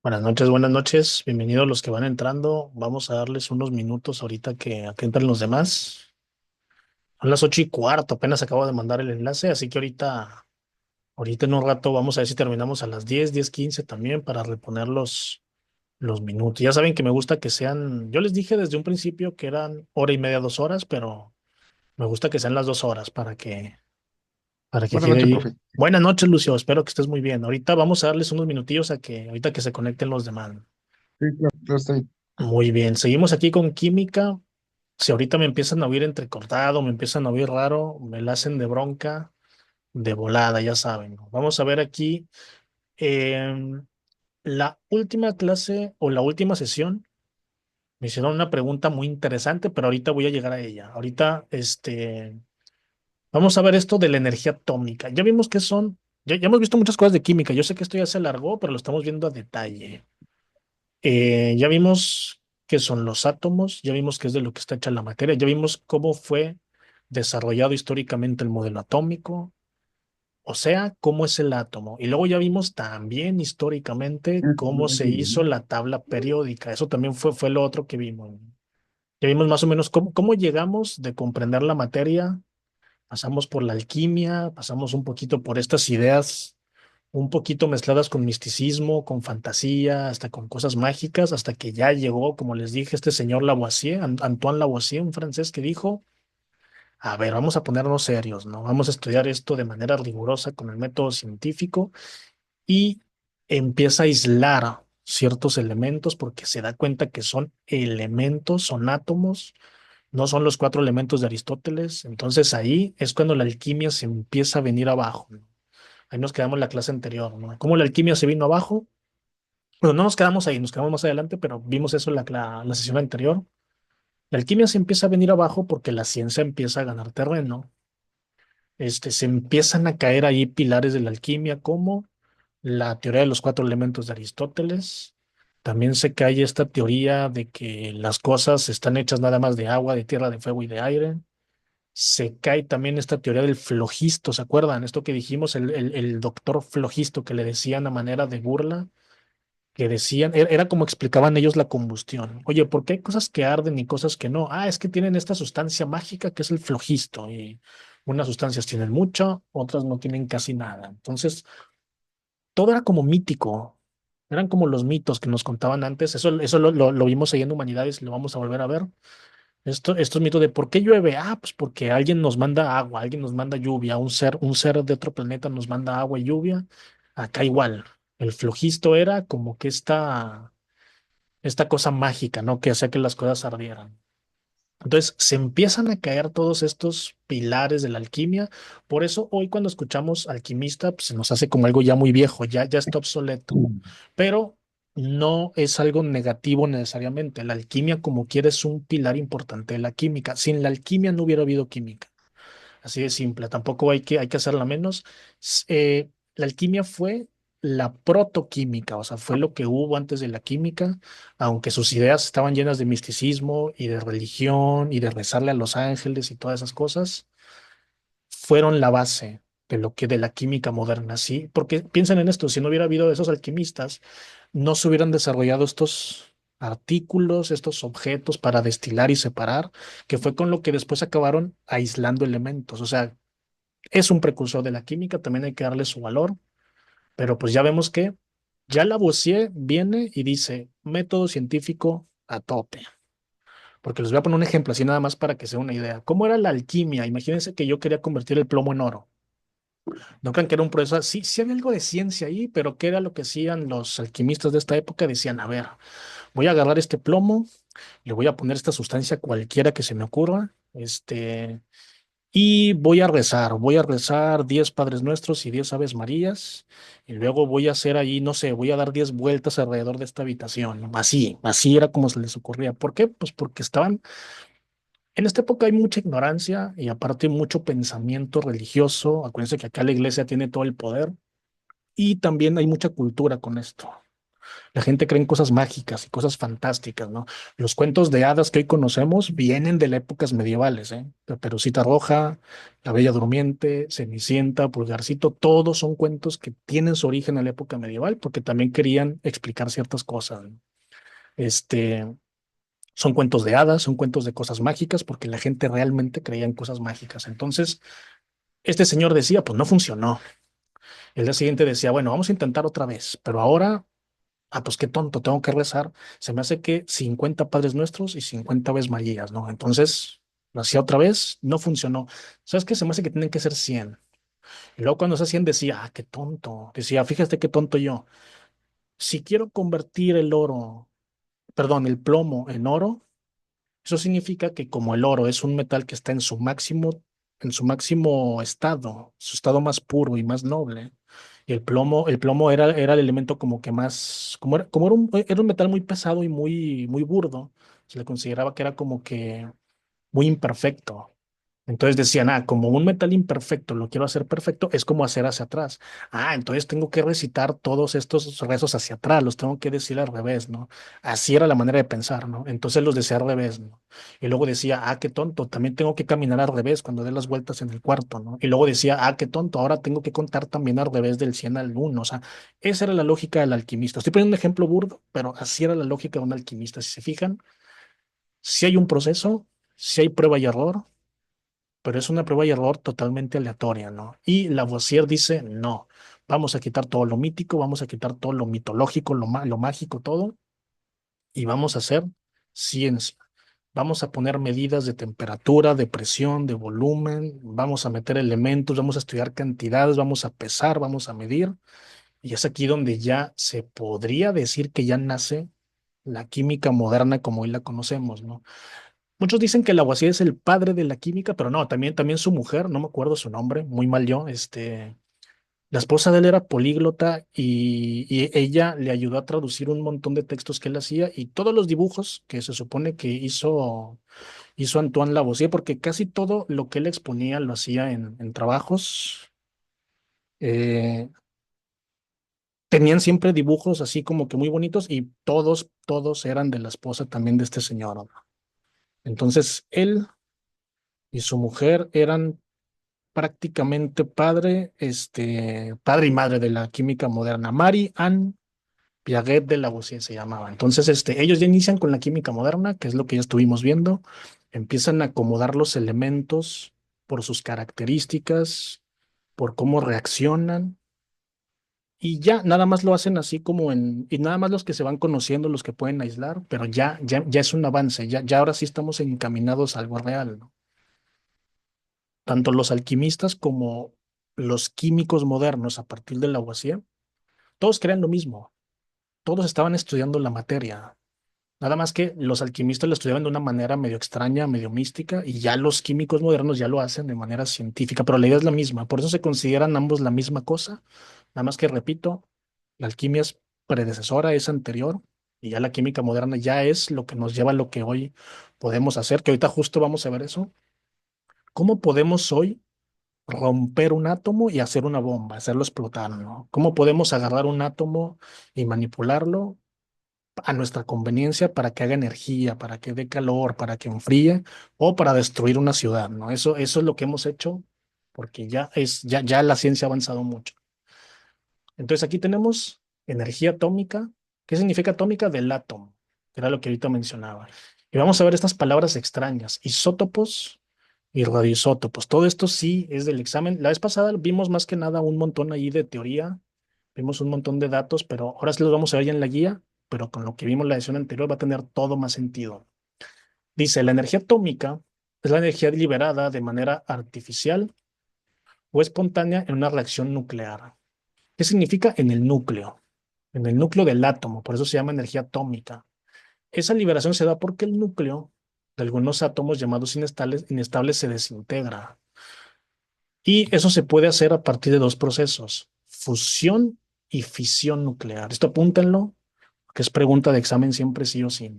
Buenas noches, buenas noches. Bienvenidos los que van entrando. Vamos a darles unos minutos ahorita que entren los demás. Son las 8:15, apenas acabo de mandar el enlace, así que ahorita en un rato vamos a ver si terminamos a las 10:15 también para reponer los minutos. Ya saben que me gusta que sean, yo les dije desde un principio que eran hora y media, 2 horas, pero me gusta que sean las 2 horas para que Buenas quede noches, ahí. profe. Buenas noches, Lucio. Espero que estés muy bien. Ahorita vamos a darles unos minutillos ahorita que se conecten los demás. Sí, claro, claro, está bien. Muy bien, seguimos aquí con química. Si ahorita me empiezan a oír entrecortado, me empiezan a oír raro, me la hacen de bronca, de volada, ya saben, ¿no? Vamos a ver aquí la última clase o la última sesión. Me hicieron una pregunta muy interesante, pero ahorita voy a llegar a ella. Ahorita, vamos a ver esto de la energía atómica. Ya vimos que son, ya hemos visto muchas cosas de química. Yo sé que esto ya se alargó, pero lo estamos viendo a detalle. Ya vimos qué son los átomos, ya vimos qué es de lo que está hecha la materia, ya vimos cómo fue desarrollado históricamente el modelo atómico, o sea, cómo es el átomo. Y luego ya vimos también históricamente cómo se hizo la tabla periódica. Eso también fue lo otro que vimos. Ya vimos más o menos cómo llegamos de comprender la materia, pasamos por la alquimia, pasamos un poquito por estas ideas un poquito mezcladas con misticismo, con fantasía, hasta con cosas mágicas, hasta que ya llegó, como les dije, este señor Lavoisier, Antoine Lavoisier, un francés que dijo, a ver, vamos a ponernos serios, ¿no? Vamos a estudiar esto de manera rigurosa con el método científico y empieza a aislar ciertos elementos porque se da cuenta que son elementos, son átomos, no son los cuatro elementos de Aristóteles. Entonces ahí es cuando la alquimia se empieza a venir abajo, ¿no? Ahí nos quedamos en la clase anterior, ¿no? Cómo la alquimia se vino abajo. Bueno, no nos quedamos ahí, nos quedamos más adelante, pero vimos eso en la sesión anterior. La alquimia se empieza a venir abajo porque la ciencia empieza a ganar terreno. Se empiezan a caer ahí pilares de la alquimia, como la teoría de los cuatro elementos de Aristóteles. También se cae esta teoría de que las cosas están hechas nada más de agua, de tierra, de fuego y de aire. Se cae también esta teoría del flojisto, ¿se acuerdan? Esto que dijimos, el doctor flojisto que le decían a manera de burla, que decían, era como explicaban ellos la combustión. Oye, ¿por qué hay cosas que arden y cosas que no? Ah, es que tienen esta sustancia mágica que es el flojisto y unas sustancias tienen mucho, otras no tienen casi nada. Entonces, todo era como mítico. Eran como los mitos que nos contaban antes. Eso lo vimos ahí en Humanidades, lo vamos a volver a ver. Estos mitos de por qué llueve. Ah, pues porque alguien nos manda agua, alguien nos manda lluvia, un ser de otro planeta nos manda agua y lluvia. Acá igual. El flojisto era como que esta cosa mágica, ¿no? Que hacía que las cosas ardieran. Entonces se empiezan a caer todos estos pilares de la alquimia. Por eso hoy cuando escuchamos alquimista, pues se nos hace como algo ya muy viejo, ya está obsoleto. Pero no es algo negativo necesariamente. La alquimia, como quiera, es un pilar importante de la química. Sin la alquimia no hubiera habido química. Así de simple, tampoco hay que hacerla menos. La alquimia fue la protoquímica, o sea, fue lo que hubo antes de la química, aunque sus ideas estaban llenas de misticismo y de religión y de rezarle a los ángeles y todas esas cosas, fueron la base de lo que de la química moderna, ¿sí? Porque piensen en esto, si no hubiera habido esos alquimistas, no se hubieran desarrollado estos artículos, estos objetos para destilar y separar, que fue con lo que después acabaron aislando elementos. O sea, es un precursor de la química, también hay que darle su valor, pero pues ya vemos que ya Lavoisier viene y dice método científico a tope. Porque les voy a poner un ejemplo así nada más para que sea una idea. ¿Cómo era la alquimia? Imagínense que yo quería convertir el plomo en oro. No crean que era un proceso, sí, sí había algo de ciencia ahí, pero ¿qué era lo que hacían los alquimistas de esta época? Decían, a ver, voy a agarrar este plomo, le voy a poner esta sustancia cualquiera que se me ocurra, y voy a rezar 10 Padres Nuestros y 10 Aves Marías, y luego voy a hacer ahí, no sé, voy a dar 10 vueltas alrededor de esta habitación, ¿no? Así era como se les ocurría. ¿Por qué? Pues porque en esta época hay mucha ignorancia y aparte mucho pensamiento religioso. Acuérdense que acá la iglesia tiene todo el poder y también hay mucha cultura con esto. La gente cree en cosas mágicas y cosas fantásticas, ¿no? Los cuentos de hadas que hoy conocemos vienen de las épocas medievales, ¿eh? Caperucita Roja, La Bella Durmiente, Cenicienta, Pulgarcito, todos son cuentos que tienen su origen en la época medieval porque también querían explicar ciertas cosas, ¿no? Este, son cuentos de hadas, son cuentos de cosas mágicas porque la gente realmente creía en cosas mágicas. Entonces, este señor decía, pues no funcionó. El día siguiente decía, bueno, vamos a intentar otra vez, pero ahora, pues qué tonto, tengo que rezar. Se me hace que 50 Padres Nuestros y 50 Aves Marías, ¿no? Entonces, lo hacía otra vez, no funcionó. ¿Sabes qué? Se me hace que tienen que ser 100. Y luego cuando se 100 decía, qué tonto. Decía, fíjate qué tonto yo. Si quiero convertir el oro, perdón, el plomo en oro, eso significa que como el oro es un metal que está en su máximo estado, su estado más puro y más noble, y el plomo era el elemento como que más, como era un metal muy pesado y muy burdo, se le consideraba que era como que muy imperfecto. Entonces decían, como un metal imperfecto lo quiero hacer perfecto, es como hacer hacia atrás. Entonces tengo que recitar todos estos rezos hacia atrás, los tengo que decir al revés, ¿no? Así era la manera de pensar, ¿no? Entonces los decía al revés, ¿no? Y luego decía, qué tonto, también tengo que caminar al revés cuando dé las vueltas en el cuarto, ¿no? Y luego decía, qué tonto, ahora tengo que contar también al revés del 100 al uno. O sea, esa era la lógica del alquimista. Estoy poniendo un ejemplo burdo, pero así era la lógica de un alquimista. Si se fijan, si hay un proceso, si hay prueba y error, pero es una prueba y error totalmente aleatoria, ¿no? Y Lavoisier dice, no, vamos a quitar todo lo mítico, vamos a quitar todo lo mitológico, lo mágico, todo, y vamos a hacer ciencia. Vamos a poner medidas de temperatura, de presión, de volumen, vamos a meter elementos, vamos a estudiar cantidades, vamos a pesar, vamos a medir, y es aquí donde ya se podría decir que ya nace la química moderna como hoy la conocemos, ¿no? Muchos dicen que Lavoisier es el padre de la química, pero no, también su mujer, no me acuerdo su nombre, muy mal yo, la esposa de él era políglota y ella le ayudó a traducir un montón de textos que él hacía y todos los dibujos que se supone que hizo Antoine Lavoisier, porque casi todo lo que él exponía lo hacía en trabajos, eh, tenían siempre dibujos así como que muy bonitos y todos eran de la esposa también de este señor, ¿no? Entonces, él y su mujer eran prácticamente padre y madre de la química moderna. Marie-Anne Piaget de Lavoisier se llamaba. Entonces, ellos ya inician con la química moderna, que es lo que ya estuvimos viendo. Empiezan a acomodar los elementos por sus características, por cómo reaccionan. Y ya, nada más lo hacen así como y nada más los que se van conociendo, los que pueden aislar, pero ya es un avance, ya ahora sí estamos encaminados a algo real, ¿no? Tanto los alquimistas como los químicos modernos a partir de Lavoisier, todos crean lo mismo, todos estaban estudiando la materia, nada más que los alquimistas lo estudiaban de una manera medio extraña, medio mística, y ya los químicos modernos ya lo hacen de manera científica, pero la idea es la misma, por eso se consideran ambos la misma cosa, nada más que repito, la alquimia es predecesora, es anterior, y ya la química moderna ya es lo que nos lleva a lo que hoy podemos hacer, que ahorita justo vamos a ver eso. ¿Cómo podemos hoy romper un átomo y hacer una bomba, hacerlo explotar, ¿no? ¿Cómo podemos agarrar un átomo y manipularlo a nuestra conveniencia para que haga energía, para que dé calor, para que enfríe o para destruir una ciudad, ¿no? Eso es lo que hemos hecho porque ya la ciencia ha avanzado mucho. Entonces aquí tenemos energía atómica. ¿Qué significa atómica? Del átomo, que era lo que ahorita mencionaba. Y vamos a ver estas palabras extrañas, isótopos y radioisótopos. Todo esto sí es del examen. La vez pasada vimos más que nada un montón ahí de teoría, vimos un montón de datos, pero ahora sí los vamos a ver ya en la guía, pero con lo que vimos la lección anterior va a tener todo más sentido. Dice, la energía atómica es la energía liberada de manera artificial o espontánea en una reacción nuclear. ¿Qué significa en el núcleo? En el núcleo del átomo, por eso se llama energía atómica. Esa liberación se da porque el núcleo de algunos átomos llamados inestables se desintegra. Y eso se puede hacer a partir de dos procesos, fusión y fisión nuclear. Esto apúntenlo, que es pregunta de examen siempre sí o sí.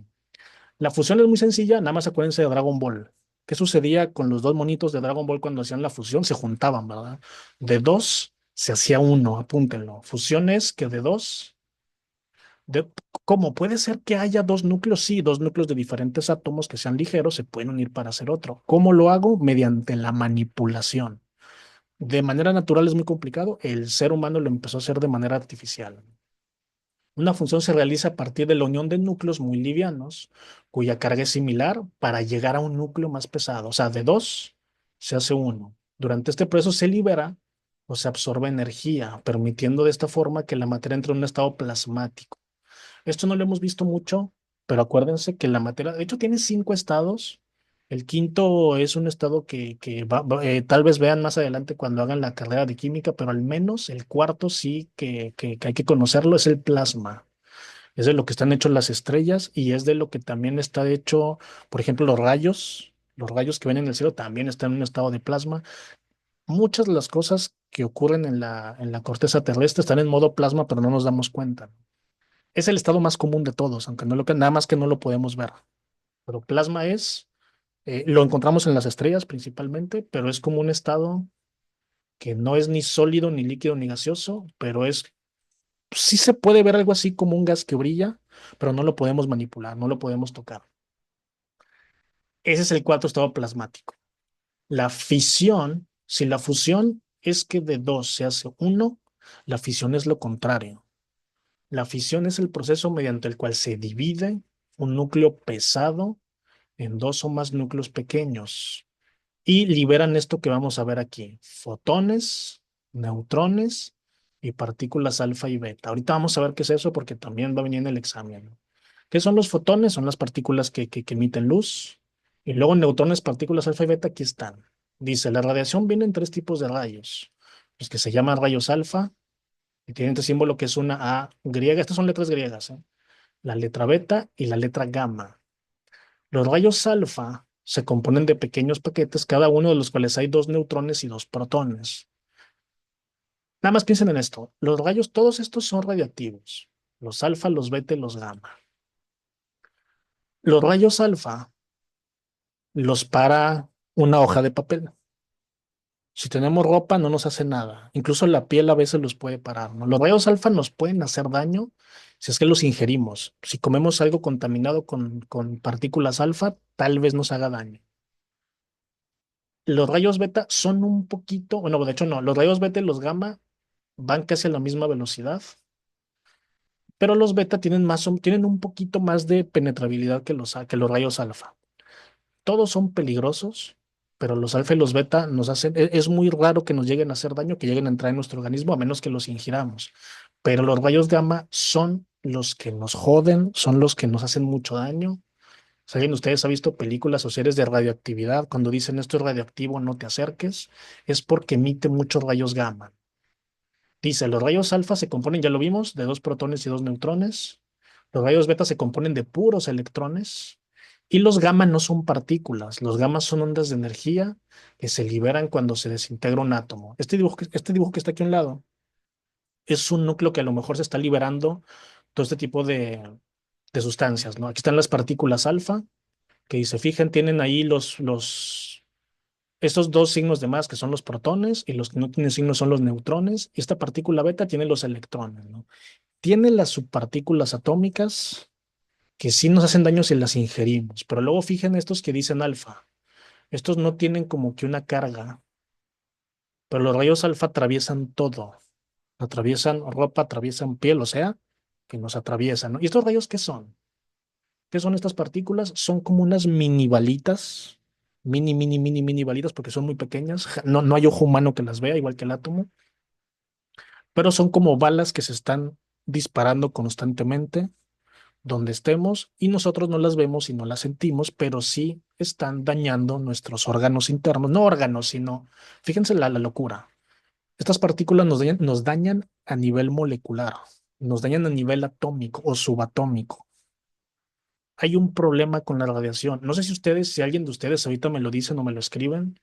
La fusión es muy sencilla, nada más acuérdense de Dragon Ball. ¿Qué sucedía con los dos monitos de Dragon Ball cuando hacían la fusión? Se juntaban, ¿verdad? De dos se hacía uno, apúntenlo. Fusión es que de dos De, ¿Cómo puede ser que haya dos núcleos? Sí, dos núcleos de diferentes átomos que sean ligeros se pueden unir para hacer otro. ¿Cómo lo hago? Mediante la manipulación. De manera natural es muy complicado. El ser humano lo empezó a hacer de manera artificial. Una función se realiza a partir de la unión de núcleos muy livianos, cuya carga es similar para llegar a un núcleo más pesado. O sea, de dos se hace uno. Durante este proceso se libera o se absorbe energía, permitiendo de esta forma que la materia entre en un estado plasmático. Esto no lo hemos visto mucho, pero acuérdense que la materia, de hecho, tiene cinco estados. El quinto es un estado que tal vez vean más adelante cuando hagan la carrera de química, pero al menos el cuarto sí que hay que conocerlo, es el plasma. Es de lo que están hechos las estrellas y es de lo que también está hecho, por ejemplo, los rayos. Los rayos que ven en el cielo también están en un estado de plasma. Muchas de las cosas que ocurren en la corteza terrestre están en modo plasma, pero no nos damos cuenta. Es el estado más común de todos, aunque no nada más que no lo podemos ver. Pero plasma lo encontramos en las estrellas principalmente, pero es como un estado que no es ni sólido, ni líquido, ni gaseoso, pero sí se puede ver algo así como un gas que brilla, pero no lo podemos manipular, no lo podemos tocar. Ese es el cuarto estado plasmático. La fisión, si la fusión es que de dos se hace uno, la fisión es lo contrario. La fisión es el proceso mediante el cual se divide un núcleo pesado en dos o más núcleos pequeños y liberan esto que vamos a ver aquí, fotones, neutrones y partículas alfa y beta. Ahorita vamos a ver qué es eso porque también va a venir en el examen, ¿no? ¿Qué son los fotones? Son las partículas que emiten luz. Y luego neutrones, partículas alfa y beta, aquí están. Dice, la radiación viene en tres tipos de rayos. Los que se llaman rayos alfa, y tienen este símbolo que es una A griega. Estas son letras griegas, ¿eh? La letra beta y la letra gamma. Los rayos alfa se componen de pequeños paquetes, cada uno de los cuales hay dos neutrones y dos protones. Nada más piensen en esto. Los rayos, todos estos son radiactivos. Los alfa, los beta y los gamma. Los rayos alfa los para una hoja de papel. Si tenemos ropa, no nos hace nada. Incluso la piel a veces los puede parar, ¿no? Los rayos alfa nos pueden hacer daño si es que los ingerimos. Si comemos algo contaminado con partículas alfa, tal vez nos haga daño. Los rayos beta son un poquito, bueno, de hecho no, los rayos beta y los gamma van casi a la misma velocidad, pero los beta tienen un poquito más de penetrabilidad que los rayos alfa. Todos son peligrosos, pero los alfa y los beta es muy raro que nos lleguen a hacer daño, que lleguen a entrar en nuestro organismo, a menos que los ingiramos. Pero los rayos gamma son los que nos joden, son los que nos hacen mucho daño. Si alguien de ustedes ha visto películas o series de radioactividad, cuando dicen esto es radioactivo, no te acerques, es porque emite muchos rayos gamma. Dice, los rayos alfa se componen, ya lo vimos, de dos protones y dos neutrones. Los rayos beta se componen de puros electrones. Y los gamma no son partículas, los gamma son ondas de energía que se liberan cuando se desintegra un átomo. Este dibujo que está aquí a un lado es un núcleo que a lo mejor se está liberando todo este tipo de sustancias, ¿no? Aquí están las partículas alfa, que si se fijan, tienen ahí estos dos signos de más que son los protones y los que no tienen signos son los neutrones. Y esta partícula beta tiene los electrones, ¿no? Tiene las subpartículas atómicas que sí nos hacen daño si las ingerimos, pero luego fijen estos que dicen alfa. Estos no tienen como que una carga, pero los rayos alfa atraviesan todo. Atraviesan ropa, atraviesan piel, o sea, que nos atraviesan, ¿no? ¿Y estos rayos qué son? ¿Qué son estas partículas? Son como unas mini balitas, mini balitas, porque son muy pequeñas. No hay ojo humano que las vea, igual que el átomo, pero son como balas que se están disparando constantemente donde estemos y nosotros no las vemos y no las sentimos, pero sí están dañando nuestros órganos internos, no órganos, sino, fíjense la locura. Estas partículas nos dañan a nivel molecular, nos dañan a nivel atómico o subatómico. Hay un problema con la radiación. No sé si alguien de ustedes ahorita me lo dicen o me lo escriben.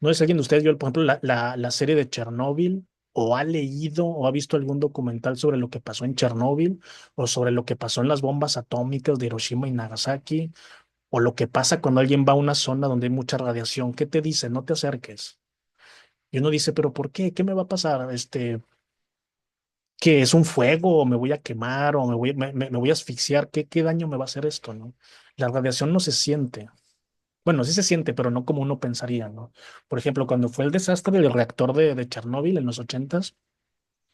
No sé si alguien de ustedes vio, por ejemplo, la serie de Chernóbil o ha leído o ha visto algún documental sobre lo que pasó en Chernóbil o sobre lo que pasó en las bombas atómicas de Hiroshima y Nagasaki o lo que pasa cuando alguien va a una zona donde hay mucha radiación. ¿Qué te dice? No te acerques. Y uno dice, pero ¿por qué? ¿Qué me va a pasar? que es un fuego, o me voy a quemar, o me voy a asfixiar. ¿Qué daño me va a hacer esto, no? La radiación no se siente. Bueno, sí se siente, pero no como uno pensaría, ¿no? Por ejemplo, cuando fue el desastre del reactor de Chernóbil en los ochentas,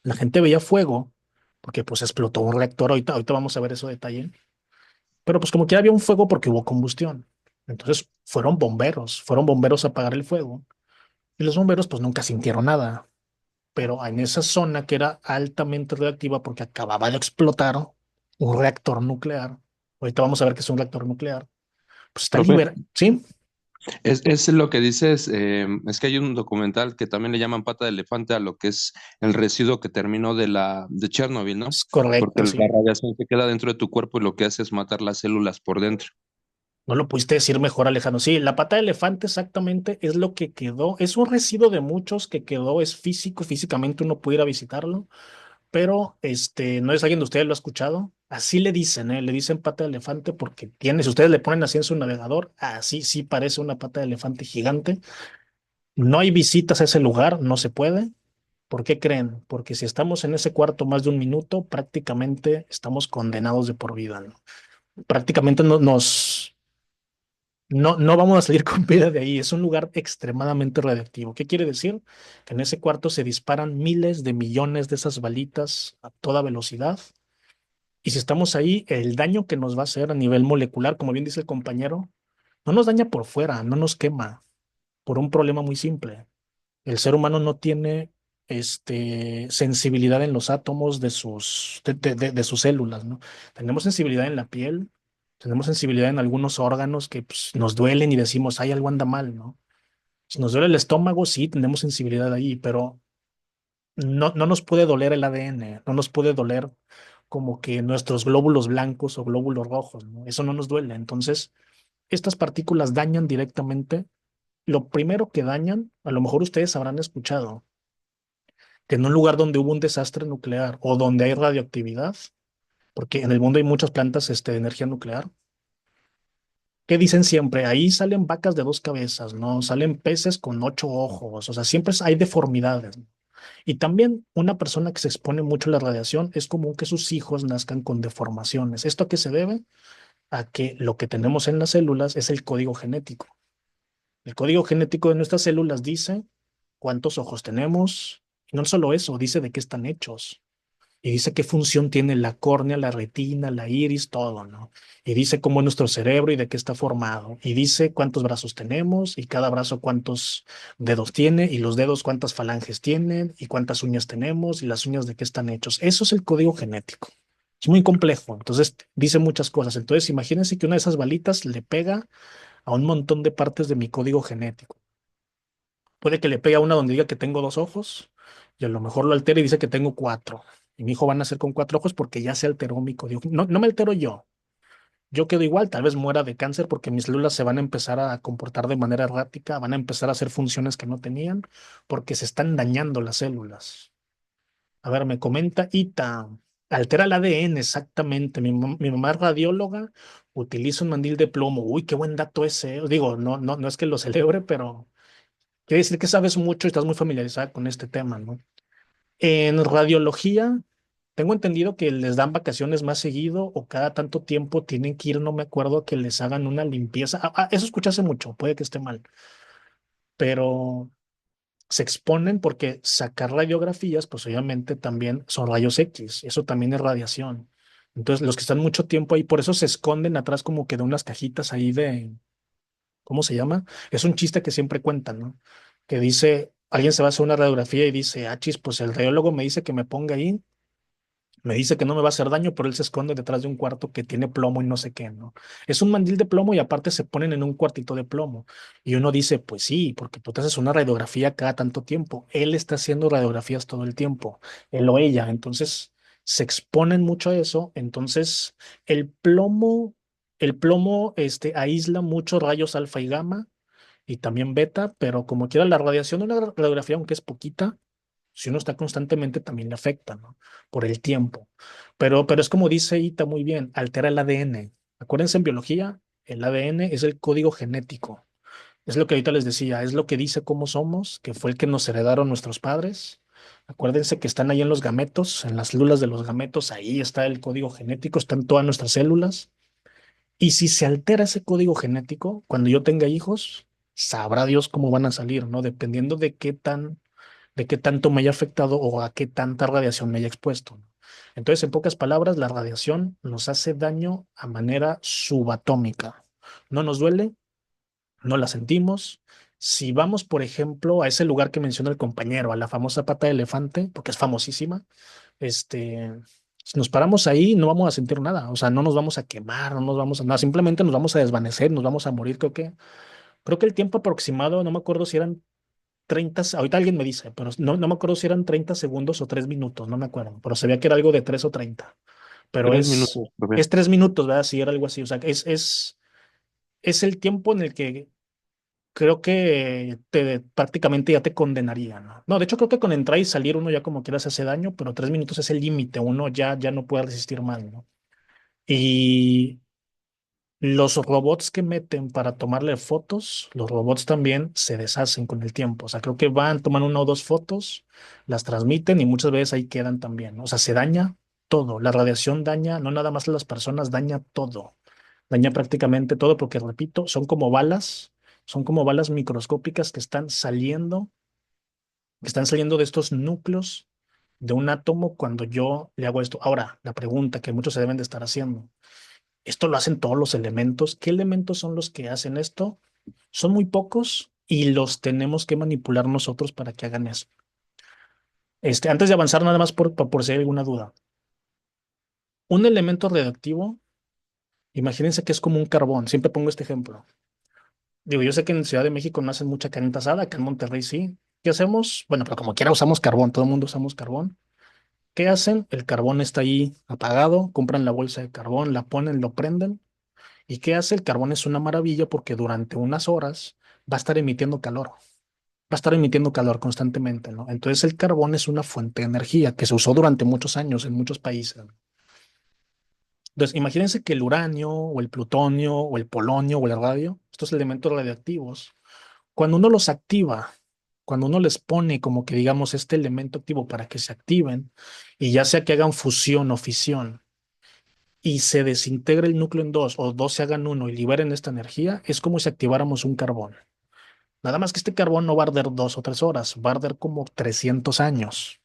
la gente veía fuego, porque pues explotó un reactor. Ahorita vamos a ver eso detalle. Pero pues como que había un fuego porque hubo combustión. Entonces fueron bomberos a apagar el fuego. Y los bomberos pues nunca sintieron nada. Pero en esa zona que era altamente reactiva porque acababa de explotar un reactor nuclear, ahorita vamos a ver qué es un reactor nuclear, pues está Profe, liberado, ¿sí? es lo que dices, es que hay un documental que también le llaman pata de elefante a lo que es el residuo que terminó de Chernobyl, ¿no? Es Porque correcto, la sí. radiación se queda dentro de tu cuerpo y lo que hace es matar las células por dentro. No lo pudiste decir mejor, Alejandro. Sí, la pata de elefante exactamente es lo que quedó. Es un residuo de muchos que quedó, es físico, físicamente uno puede ir a visitarlo, pero no es alguien de ustedes lo ha escuchado. Así le dicen, ¿eh? Le dicen pata de elefante porque tiene, si ustedes le ponen así en su navegador, así sí parece una pata de elefante gigante. No hay visitas a ese lugar, no se puede. ¿Por qué creen? Porque si estamos en ese cuarto más de un minuto, prácticamente estamos condenados de por vida, ¿no? Prácticamente no vamos a salir con vida de ahí. Es un lugar extremadamente radiactivo. ¿Qué quiere decir? Que en ese cuarto se disparan miles de millones de esas balitas a toda velocidad. Y si estamos ahí, el daño que nos va a hacer a nivel molecular, como bien dice el compañero, no nos daña por fuera, no nos quema, por un problema muy simple. El ser humano no tiene sensibilidad en los átomos de sus células, ¿no? Tenemos sensibilidad en la piel, tenemos sensibilidad en algunos órganos que pues, nos duelen y decimos, ay, algo anda mal, ¿no? Si nos duele el estómago, sí, tenemos sensibilidad ahí, pero no nos puede doler el ADN, no nos puede doler como que nuestros glóbulos blancos o glóbulos rojos, ¿no? Eso no nos duele. Entonces, estas partículas dañan directamente. Lo primero que dañan, a lo mejor ustedes habrán escuchado, que en un lugar donde hubo un desastre nuclear o donde hay radioactividad, porque en el mundo hay muchas plantas de energía nuclear, ¿qué dicen siempre? Ahí salen vacas de dos cabezas, ¿no? Salen peces con ocho ojos, o sea, siempre hay deformidades, ¿no? Y también una persona que se expone mucho a la radiación es común que sus hijos nazcan con deformaciones. ¿Esto a qué se debe? A que lo que tenemos en las células es el código genético. El código genético de nuestras células dice cuántos ojos tenemos, y no solo eso, dice de qué están hechos. Y dice qué función tiene la córnea, la retina, la iris, todo, ¿no? Y dice cómo es nuestro cerebro y de qué está formado. Y dice cuántos brazos tenemos y cada brazo cuántos dedos tiene y los dedos cuántas falanges tienen y cuántas uñas tenemos y las uñas de qué están hechos. Eso es el código genético. Es muy complejo. Entonces dice muchas cosas. Entonces imagínense que una de esas balitas le pega a un montón de partes de mi código genético. Puede que le pegue a una donde diga que tengo dos ojos y a lo mejor lo altera y dice que tengo cuatro. Y mi hijo va a nacer con cuatro ojos porque ya se alteró mi código. No me altero yo. Yo quedo igual, tal vez muera de cáncer porque mis células se van a empezar a comportar de manera errática, van a empezar a hacer funciones que no tenían porque se están dañando las células. A ver, me comenta Ita, altera el ADN exactamente. Mi mamá es radióloga, utiliza un mandil de plomo. Uy, qué buen dato ese. Digo, no es que lo celebre, pero quiere decir que sabes mucho y estás muy familiarizada con este tema, ¿no? En radiología, tengo entendido que les dan vacaciones más seguido o cada tanto tiempo tienen que ir, no me acuerdo, a que les hagan una limpieza. Eso escuché hace mucho, puede que esté mal, pero se exponen porque sacar radiografías, pues obviamente también son rayos X, eso también es radiación. Entonces, los que están mucho tiempo ahí, por eso se esconden atrás como que de unas cajitas ahí de, ¿cómo se llama? Es un chiste que siempre cuentan, ¿no? Que dice, alguien se va a hacer una radiografía y dice, ah, chis, pues el radiólogo me dice que me ponga ahí, me dice que no me va a hacer daño, pero él se esconde detrás de un cuarto que tiene plomo y no sé qué, ¿no? Es un mandil de plomo y aparte se ponen en un cuartito de plomo. Y uno dice, pues sí, porque tú te haces una radiografía cada tanto tiempo. Él está haciendo radiografías todo el tiempo, él o ella. Entonces, se exponen mucho a eso. Entonces, el plomo, el plomo, aísla muchos rayos alfa y gamma y también beta, pero como quiera la radiación de una radiografía, aunque es poquita, si uno está constantemente también le afecta, ¿no? Por el tiempo. Pero es como dice Ita muy bien, altera el ADN. Acuérdense en biología, el ADN es el código genético. Es lo que ahorita les decía, es lo que dice cómo somos, que fue el que nos heredaron nuestros padres. Acuérdense que están ahí en los gametos, en las células de los gametos, ahí está el código genético, están todas nuestras células. Y si se altera ese código genético, cuando yo tenga hijos, sabrá Dios cómo van a salir, ¿no? Dependiendo de qué tanto me haya afectado o a qué tanta radiación me haya expuesto, ¿no? Entonces, en pocas palabras, la radiación nos hace daño a manera subatómica. No nos duele, no la sentimos. Si vamos, por ejemplo, a ese lugar que menciona el compañero, a la famosa pata de elefante, porque es famosísima, este, si nos paramos ahí, no vamos a sentir nada. O sea, no nos vamos a quemar, no nos vamos a nada, simplemente nos vamos a desvanecer, nos vamos a morir. Creo que el tiempo aproximado, no me acuerdo si eran 30, ahorita alguien me dice, pero no me acuerdo si eran 30 segundos o 3 minutos, no me acuerdo, pero sabía que era algo de 3 o 30, pero 3 minutos, profe. es 3 minutos, ¿verdad? Si era algo así, o sea, es el tiempo en el que creo que prácticamente ya te condenaría, ¿no? No, de hecho creo que con entrar y salir uno ya como quiera se hace daño, pero 3 minutos es el límite, uno ya no puede resistir más, ¿no? Y los robots que meten para tomarle fotos, los robots también se deshacen con el tiempo. O sea, creo que van, toman una o dos fotos, las transmiten y muchas veces ahí quedan también, ¿no? O sea, se daña todo. La radiación daña, no nada más a las personas, daña todo. Daña prácticamente todo porque, repito, son como balas microscópicas que están saliendo de estos núcleos de un átomo cuando yo le hago esto. Ahora, la pregunta que muchos se deben de estar haciendo. Esto lo hacen todos los elementos. ¿Qué elementos son los que hacen esto? Son muy pocos y los tenemos que manipular nosotros para que hagan eso. Antes de avanzar, nada más por si hay alguna duda. Un elemento radioactivo, imagínense que es como un carbón. Siempre pongo este ejemplo. Digo, yo sé que en Ciudad de México no hacen mucha carnita asada, acá en Monterrey sí. ¿Qué hacemos? Bueno, pero como quiera usamos carbón, todo el mundo usamos carbón. ¿Qué hacen? El carbón está ahí apagado, compran la bolsa de carbón, la ponen, lo prenden. ¿Y qué hace? El carbón es una maravilla porque durante unas horas va a estar emitiendo calor, va a estar emitiendo calor constantemente, ¿no? Entonces el carbón es una fuente de energía que se usó durante muchos años en muchos países. Entonces imagínense que el uranio o el plutonio o el polonio o el radio, estos elementos radiactivos, cuando uno los activa, cuando uno les pone como que digamos este elemento activo para que se activen y ya sea que hagan fusión o fisión, y se desintegra el núcleo en dos o dos se hagan uno y liberen esta energía, es como si activáramos un carbón. Nada más que este carbón no va a arder 2 o 3 horas, va a arder como 300 años.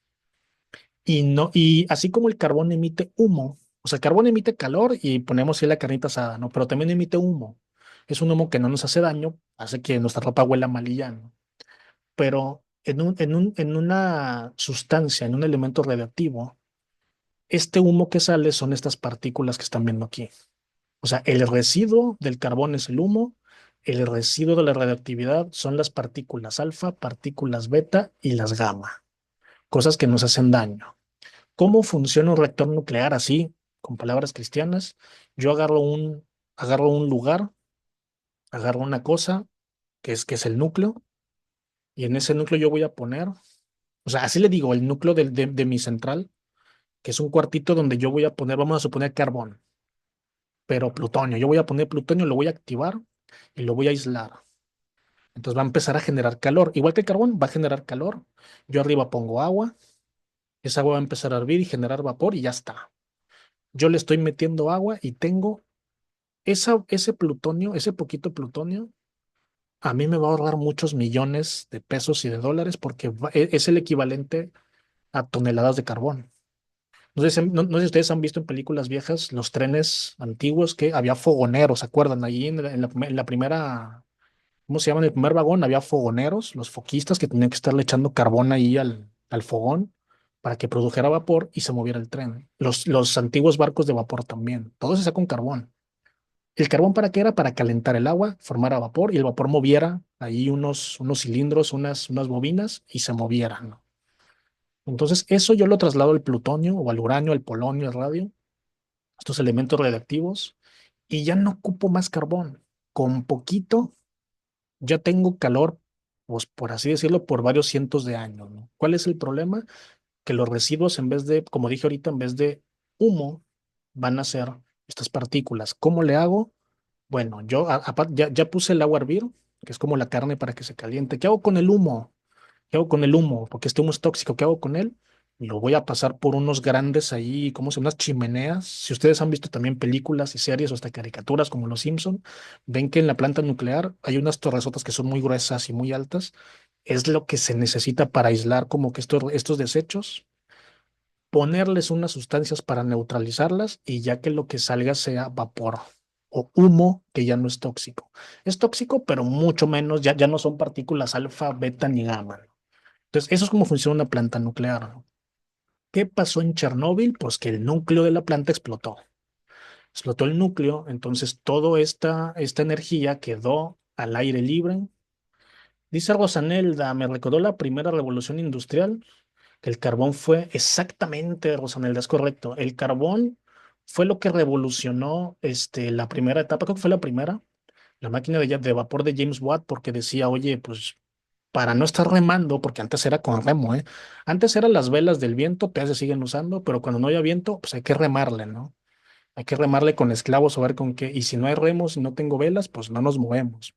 Y, no, y así como el carbón emite humo, o sea, el carbón emite calor y ponemos ahí la carnita asada, ¿no? Pero también emite humo. Es un humo que no nos hace daño, hace que nuestra ropa huela mal y ya, ¿no? Pero en una sustancia, en un elemento radioactivo, este humo que sale son estas partículas que están viendo aquí. O sea, el residuo del carbón es el humo, el residuo de la radioactividad son las partículas alfa, partículas beta y las gamma, cosas que nos hacen daño. ¿Cómo funciona un reactor nuclear así, con palabras cristianas? Yo agarro un lugar, agarro una cosa que es el núcleo, y en ese núcleo yo voy a poner, o sea, así le digo, el núcleo de mi central, que es un cuartito donde yo voy a poner, vamos a suponer carbón, pero plutonio. Yo voy a poner plutonio, lo voy a activar y lo voy a aislar. Entonces va a empezar a generar calor. Igual que el carbón, va a generar calor. Yo arriba pongo agua, esa agua va a empezar a hervir y generar vapor y ya está. Yo le estoy metiendo agua y tengo ese plutonio, ese poquito plutonio, a mí me va a ahorrar muchos millones de pesos y de dólares porque es el equivalente a toneladas de carbón. No sé si ustedes han visto en películas viejas los trenes antiguos que había fogoneros, ¿se acuerdan? Allí en la primera, ¿cómo se llama? En el primer vagón había fogoneros, los foquistas que tenían que estarle echando carbón ahí al fogón para que produjera vapor y se moviera el tren. Los antiguos barcos de vapor también, todo se saca con carbón. ¿El carbón para qué era? Para calentar el agua, formara vapor y el vapor moviera ahí unos cilindros, unas bobinas y se movieran, ¿no? Entonces, eso yo lo traslado al plutonio o al uranio, al polonio, al radio, estos elementos radiactivos, y ya no ocupo más carbón. Con poquito ya tengo calor, pues por así decirlo, por varios cientos de años, ¿no? ¿Cuál es el problema? Que los residuos, en vez de, como dije ahorita, en vez de humo, van a ser estas partículas. ¿Cómo le hago? Bueno, yo ya puse el agua a hervir, que es como la carne para que se caliente. ¿Qué hago con el humo? ¿Qué hago con el humo? Porque este humo es tóxico. ¿Qué hago con él? Lo voy a pasar por unos grandes ahí, ¿cómo se llama? Unas chimeneas. Si ustedes han visto también películas y series o hasta caricaturas como Los Simpson, ven que en la planta nuclear hay unas torresotas que son muy gruesas y muy altas. Es lo que se necesita para aislar como que estos desechos, ponerles unas sustancias para neutralizarlas y ya que lo que salga sea vapor o humo que ya no es tóxico. Es tóxico, pero mucho menos, ya no son partículas alfa, beta ni gamma, ¿no? Entonces, eso es como funciona una planta nuclear, ¿no? ¿Qué pasó en Chernóbil? Pues que el núcleo de la planta explotó. Explotó el núcleo, entonces toda esta energía quedó al aire libre. Dice Rosanelda, me recordó la primera revolución industrial, que el carbón fue exactamente, Rosanelda, es correcto. El carbón fue lo que revolucionó la primera etapa, creo que fue la primera, la máquina de vapor de James Watt, porque decía, oye, pues para no estar remando, porque antes era con remo, ¿eh? Antes eran las velas del viento, todavía se siguen usando, pero cuando no haya viento, pues hay que remarle, ¿no? Hay que remarle con esclavos o ver con qué. Y si no hay remos y no tengo velas, pues no nos movemos.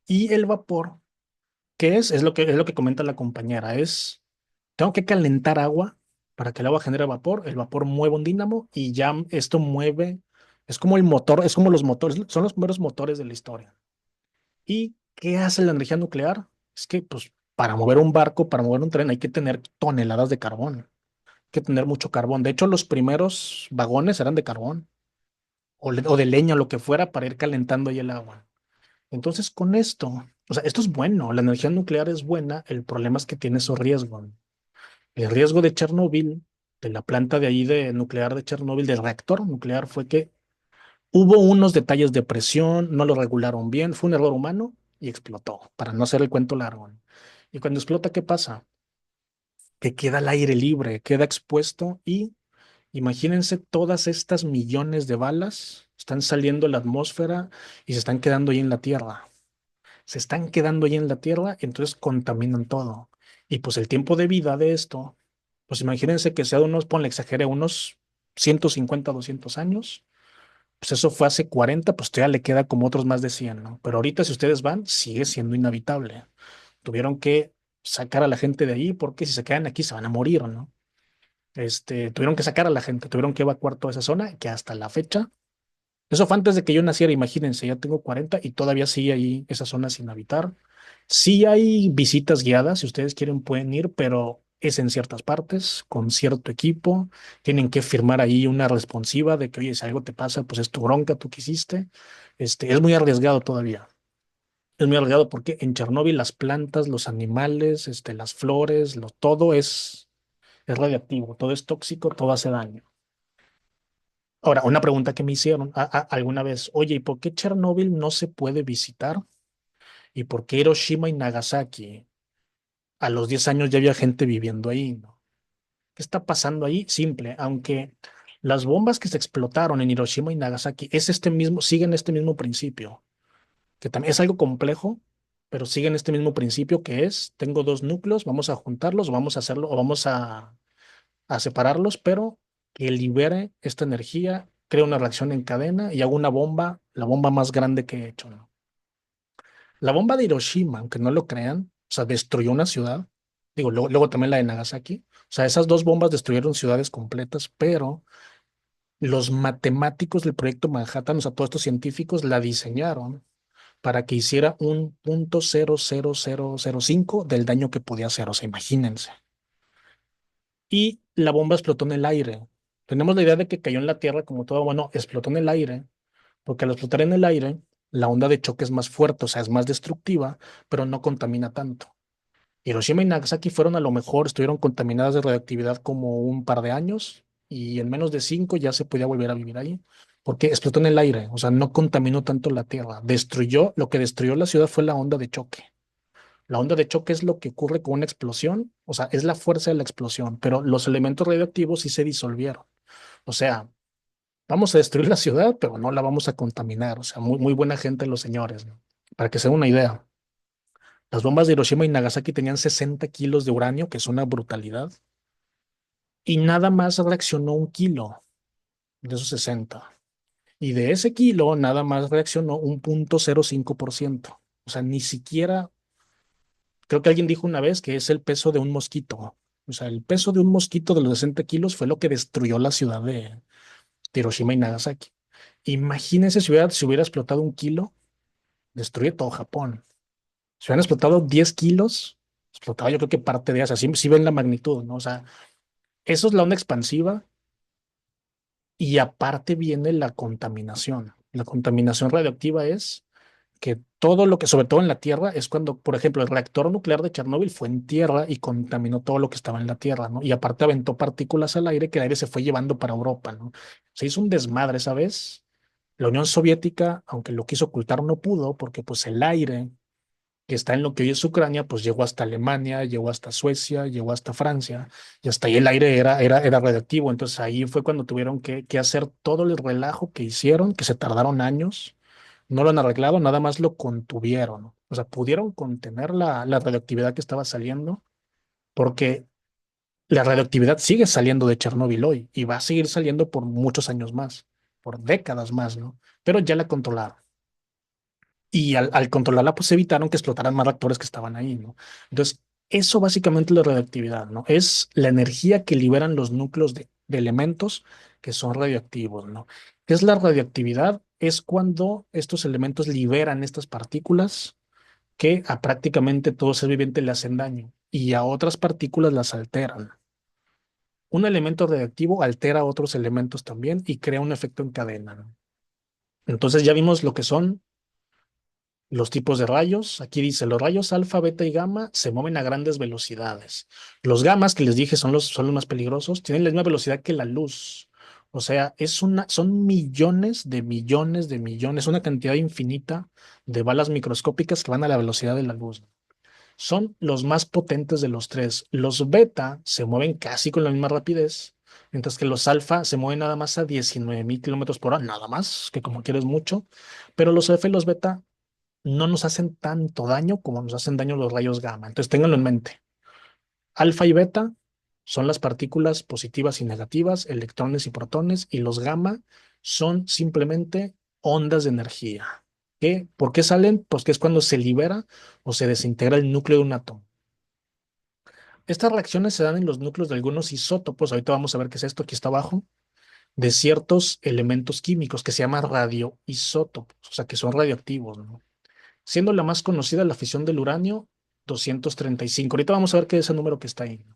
Y el vapor, ¿qué es? Es lo que comenta la compañera, tengo que calentar agua para que el agua genere vapor, el vapor mueve un dínamo y ya esto mueve, es como el motor, es como los motores, son los primeros motores de la historia. ¿Y qué hace la energía nuclear? Es que, pues, para mover un barco, para mover un tren, hay que tener toneladas de carbón, hay que tener mucho carbón. De hecho, los primeros vagones eran de carbón o de leña, lo que fuera, para ir calentando ahí el agua. Entonces, con esto, o sea, esto es bueno, la energía nuclear es buena, el problema es que tiene su riesgo. El riesgo de Chernóbil, de la planta de ahí de nuclear de Chernóbil, del reactor nuclear, fue que hubo unos detalles de presión, no lo regularon bien, fue un error humano y explotó, para no hacer el cuento largo, ¿no? Y cuando explota, ¿qué pasa? Que queda al aire libre, queda expuesto y imagínense todas estas millones de balas están saliendo a la atmósfera y se están quedando ahí en la Tierra. Se están quedando ahí en la Tierra, entonces contaminan todo. Y pues el tiempo de vida de esto, pues imagínense que sea de unos, ponle, exagere, unos 150, 200 años. Pues eso fue hace 40, pues todavía le queda como otros más de 100, ¿no? Pero ahorita si ustedes van, sigue siendo inhabitable. Tuvieron que sacar a la gente de ahí porque si se quedan aquí se van a morir, ¿no? Tuvieron que sacar a la gente, tuvieron que evacuar toda esa zona que hasta la fecha, eso fue antes de que yo naciera, imagínense, ya tengo 40 y todavía sigue ahí esa zona sin habitar. Sí hay visitas guiadas, si ustedes quieren pueden ir, pero es en ciertas partes, con cierto equipo. Tienen que firmar ahí una responsiva de que, oye, si algo te pasa, pues es tu bronca, tú quisiste. Es muy arriesgado todavía. Es muy arriesgado porque en Chernóbil las plantas, los animales, las flores, todo es radiactivo, todo es tóxico, todo hace daño. Ahora, una pregunta que me hicieron alguna vez, oye, ¿y por qué Chernóbil no se puede visitar? ¿Y por qué Hiroshima y Nagasaki? A los 10 años ya había gente viviendo ahí, ¿no? ¿Qué está pasando ahí? Simple, aunque las bombas que se explotaron en Hiroshima y Nagasaki siguen este mismo principio, que también es algo complejo, pero siguen este mismo principio que es, tengo dos núcleos, vamos a juntarlos, vamos a hacerlo, o vamos a separarlos, pero que libere esta energía, crea una reacción en cadena y haga una bomba, la bomba más grande que he hecho, ¿no? La bomba de Hiroshima, aunque no lo crean, o sea, destruyó una ciudad. Digo, luego también la de Nagasaki. O sea, esas dos bombas destruyeron ciudades completas, pero los matemáticos del proyecto Manhattan, o sea, todos estos científicos la diseñaron para que hiciera un 0.00005 del daño que podía hacer. O sea, imagínense. Y la bomba explotó en el aire. Tenemos la idea de que cayó en la Tierra como todo, bueno, explotó en el aire, porque al explotar en el aire, la onda de choque es más fuerte, o sea, es más destructiva, pero no contamina tanto. Hiroshima y Nagasaki fueron a lo mejor, estuvieron contaminadas de radioactividad como un par de años y en menos de 5 ya se podía volver a vivir ahí, porque explotó en el aire, o sea, no contaminó tanto la Tierra. Lo que destruyó la ciudad fue la onda de choque. La onda de choque es lo que ocurre con una explosión, o sea, es la fuerza de la explosión, pero los elementos radioactivos sí se disolvieron. O sea, vamos a destruir la ciudad, pero no la vamos a contaminar. O sea, muy, muy buena gente los señores, ¿no? Para que se den una idea, las bombas de Hiroshima y Nagasaki tenían 60 kilos de uranio, que es una brutalidad, y nada más reaccionó 1 kilo de esos 60. Y de ese kilo, nada más reaccionó un 0.05%. O sea, ni siquiera Creo que alguien dijo una vez que es el peso de un mosquito. O sea, el peso de un mosquito de los 60 kilos fue lo que destruyó la ciudad de Hiroshima y Nagasaki. Imagínense si hubiera explotado un kilo, destruye todo Japón. Si hubieran explotado 10 kilos, explotaba yo creo que parte de esa. Sí ven la magnitud, ¿no? O sea, eso es la onda expansiva y aparte viene la contaminación. La contaminación radioactiva es que todo lo que, sobre todo en la Tierra, es cuando, por ejemplo, el reactor nuclear de Chernóbil fue en tierra y contaminó todo lo que estaba en la Tierra, ¿no? Y aparte aventó partículas al aire que el aire se fue llevando para Europa, ¿no? Se hizo un desmadre esa vez. La Unión Soviética, aunque lo quiso ocultar, no pudo porque pues el aire que está en lo que hoy es Ucrania, pues llegó hasta Alemania, llegó hasta Suecia, llegó hasta Francia, y hasta ahí el aire era radioactivo. Entonces ahí fue cuando tuvieron que hacer todo el relajo que hicieron, que se tardaron años. No lo han arreglado, nada más lo contuvieron. O sea, pudieron contener la radioactividad que estaba saliendo, porque la radioactividad sigue saliendo de Chernóbil hoy y va a seguir saliendo por muchos años más, por décadas más, ¿no? Pero ya la controlaron. Y al controlarla, pues evitaron que explotaran más reactores que estaban ahí, ¿no? Entonces, eso básicamente es la radioactividad, ¿no? Es la energía que liberan los núcleos de elementos que son radioactivos, ¿no? ¿Qué es la radioactividad? Es cuando estos elementos liberan estas partículas que a prácticamente todo ser viviente le hacen daño y a otras partículas las alteran. Un elemento radioactivo altera a otros elementos también y crea un efecto en cadena, ¿no? Entonces ya vimos lo que son los tipos de rayos. Aquí dice, los rayos alfa, beta y gamma se mueven a grandes velocidades. Los gamas, que les dije, son los más peligrosos, tienen la misma velocidad que la luz. O sea, son millones de millones de millones, una cantidad infinita de balas microscópicas que van a la velocidad de la luz. Son los más potentes de los tres. Los beta se mueven casi con la misma rapidez, mientras que los alfa se mueven nada más a 19.000 kilómetros por hora, nada más, que como quieres mucho. Pero los alfa y los beta no nos hacen tanto daño como nos hacen daño los rayos gamma. Entonces, ténganlo en mente. Alfa y beta son las partículas positivas y negativas, electrones y protones, y los gamma son simplemente ondas de energía. ¿Por qué salen? Pues que es cuando se libera o se desintegra el núcleo de un átomo. Estas reacciones se dan en los núcleos de algunos isótopos, ahorita vamos a ver qué es esto, aquí está abajo, de ciertos elementos químicos que se llaman radioisótopos, o sea, que son radioactivos, ¿no? Siendo la más conocida la fisión del uranio 235. Ahorita vamos a ver qué es ese número que está ahí, ¿no?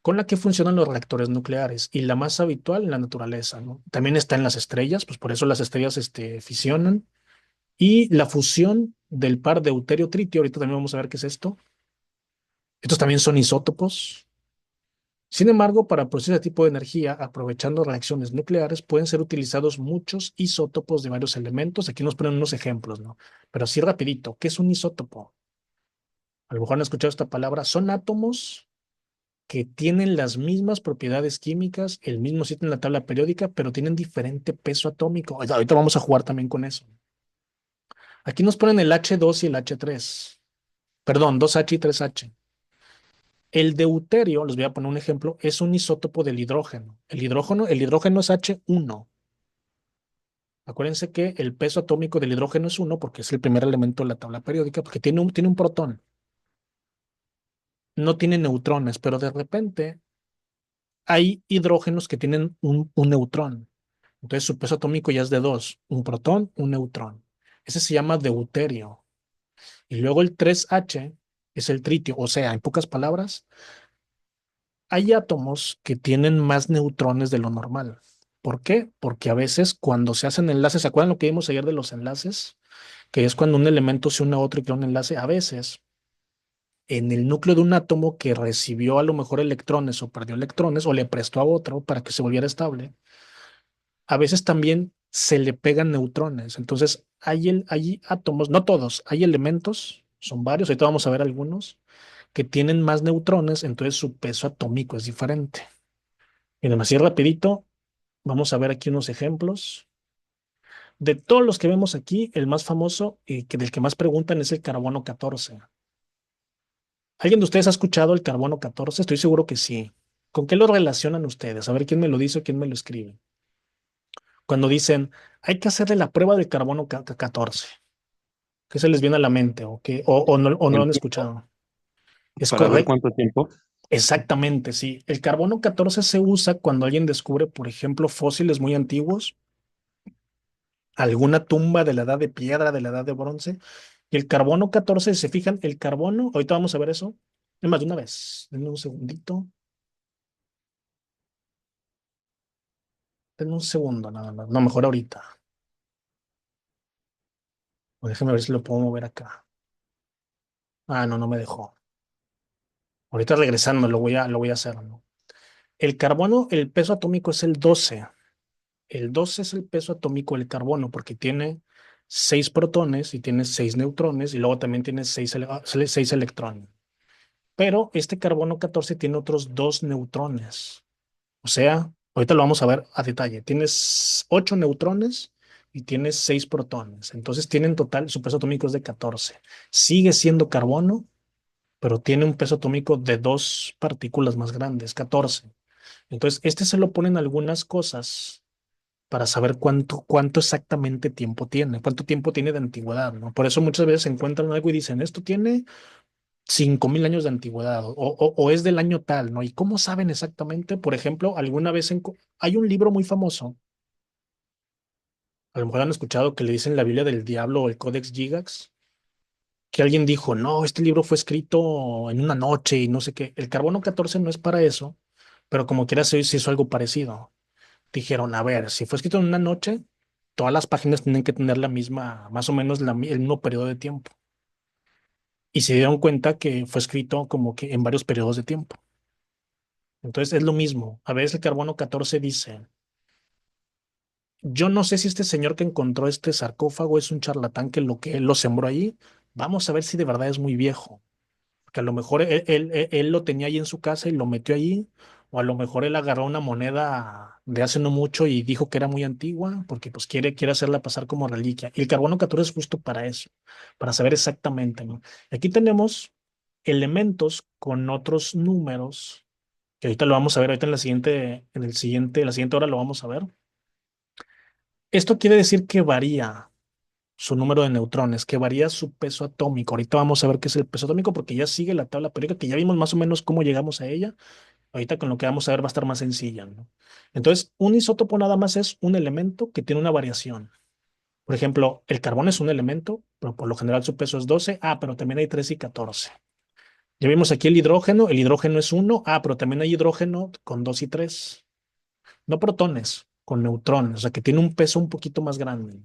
Con la que funcionan los reactores nucleares y la más habitual en la naturaleza, ¿no? También está en las estrellas, pues por eso las estrellas fisionan. Y la fusión del par deuterio-tritio, ahorita también vamos a ver qué es esto. Estos también son isótopos. Sin embargo, para producir ese tipo de energía, aprovechando reacciones nucleares, pueden ser utilizados muchos isótopos de varios elementos. Aquí nos ponen unos ejemplos, ¿no? Pero así rapidito, ¿qué es un isótopo? A lo mejor han escuchado esta palabra. Son átomos que tienen las mismas propiedades químicas, el mismo sitio en la tabla periódica, pero tienen diferente peso atómico. Ahorita vamos a jugar también con eso. Aquí nos ponen el H2 y el H3. Perdón, 2H y 3H. El deuterio, les voy a poner un ejemplo, es un isótopo del hidrógeno. El hidrógeno es H1. Acuérdense que el peso atómico del hidrógeno es 1 porque es el primer elemento de la tabla periódica, porque tiene un protón. No tiene neutrones, pero de repente hay hidrógenos que tienen un neutrón. Entonces su peso atómico ya es de 2, un protón, un neutrón. Ese se llama deuterio. Y luego el 3H es el tritio. O sea, en pocas palabras, hay átomos que tienen más neutrones de lo normal. ¿Por qué? Porque a veces cuando se hacen enlaces, ¿se acuerdan lo que vimos ayer de los enlaces? Que es cuando un elemento se une a otro y crea un enlace. A veces en el núcleo de un átomo que recibió a lo mejor electrones o perdió electrones o le prestó a otro para que se volviera estable, a veces también se le pegan neutrones. Entonces, hay átomos, no todos, hay elementos, son varios, ahorita vamos a ver algunos, que tienen más neutrones, entonces su peso atómico es diferente. Y demasiado rapidito, vamos a ver aquí unos ejemplos. De todos los que vemos aquí, el más famoso y que del que más preguntan es el carbono 14. ¿Alguien de ustedes ha escuchado el carbono 14? Estoy seguro que sí. ¿Con qué lo relacionan ustedes? A ver quién me lo dice o quién me lo escribe. Cuando dicen, hay que hacerle la prueba del carbono 14. ¿Qué se les viene a la mente o no lo El han pulpo. escuchado? Es Para ver correcto. cuánto tiempo. Exactamente, sí. El carbono 14 se usa cuando alguien descubre, por ejemplo, fósiles muy antiguos, alguna tumba de la edad de piedra, de la edad de bronce. Y el carbono 14, si se fijan, el carbono, ahorita vamos a ver eso. Es más de una vez. Denme un segundito. Denme un segundo, nada más. No, mejor ahorita. O déjeme ver si lo puedo mover acá. Ah, no, no me dejó. Ahorita regresando lo voy a hacer, ¿no? El carbono, el peso atómico es el 12. El 12 es el peso atómico del carbono porque tiene 6 protones y tiene 6 neutrones y luego también tiene 6 electrones. Pero este carbono 14 tiene otros 2 neutrones. O sea, ahorita lo vamos a ver a detalle. Tienes 8 neutrones y tienes 6 protones. Entonces tiene en total, su peso atómico es de 14. Sigue siendo carbono, pero tiene un peso atómico de 2 partículas más grandes, 14. Entonces, este se lo ponen algunas cosas para saber cuánto exactamente tiempo tiene, cuánto tiempo tiene de antigüedad, ¿no? Por eso muchas veces encuentran algo y dicen, esto tiene 5.000 años de antigüedad o es del año tal, ¿no? ¿Y cómo saben exactamente? Por ejemplo, alguna vez hay un libro muy famoso, a lo mejor han escuchado que le dicen la Biblia del Diablo o el Codex Gigax, que alguien dijo, no, este libro fue escrito en una noche y no sé qué. El carbono 14 no es para eso, pero como quiera se hizo algo parecido. Dijeron, a ver, si fue escrito en una noche, todas las páginas tienen que tener la misma, más o menos el mismo periodo de tiempo. Y se dieron cuenta que fue escrito como que en varios periodos de tiempo. Entonces es lo mismo. A veces el carbono 14 dice, yo no sé si este señor que encontró este sarcófago es un charlatán que él lo sembró ahí. Vamos a ver si de verdad es muy viejo. Que a lo mejor él lo tenía ahí en su casa y lo metió allí, o a lo mejor él agarró una moneda de hace no mucho y dijo que era muy antigua, porque pues quiere hacerla pasar como reliquia. Y el carbono 14 es justo para eso, para saber exactamente, ¿no? Y aquí tenemos elementos con otros números, que ahorita lo vamos a ver, ahorita la siguiente hora lo vamos a ver. Esto quiere decir que varía su número de neutrones, que varía su peso atómico. Ahorita vamos a ver qué es el peso atómico porque ya sigue la tabla periódica, que ya vimos más o menos cómo llegamos a ella. Ahorita con lo que vamos a ver va a estar más sencilla, ¿no? Entonces, un isótopo nada más es un elemento que tiene una variación. Por ejemplo, el carbón es un elemento, pero por lo general su peso es 12. Ah, pero también hay 3 y 14. Ya vimos aquí el hidrógeno es uno. Ah, pero también hay hidrógeno con 2 y 3. No protones, con neutrones, o sea que tiene un peso un poquito más grande.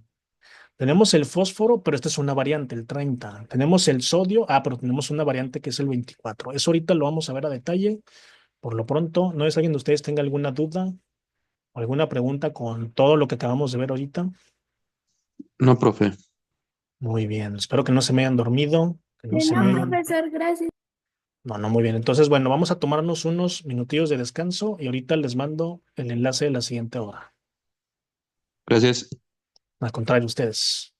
Tenemos el fósforo, pero esta es una variante, el 30. Tenemos el sodio, pero tenemos una variante que es el 24. Eso ahorita lo vamos a ver a detalle. Por lo pronto, no es alguien de ustedes tenga alguna duda o alguna pregunta con todo lo que acabamos de ver ahorita. No, profe. Muy bien, espero que no se me hayan dormido, que no se me No, hayan... profesor, gracias. No, no, muy bien. Entonces, bueno, vamos a tomarnos unos minutillos de descanso y ahorita les mando el enlace de la siguiente hora. Gracias. Al contrario, ustedes.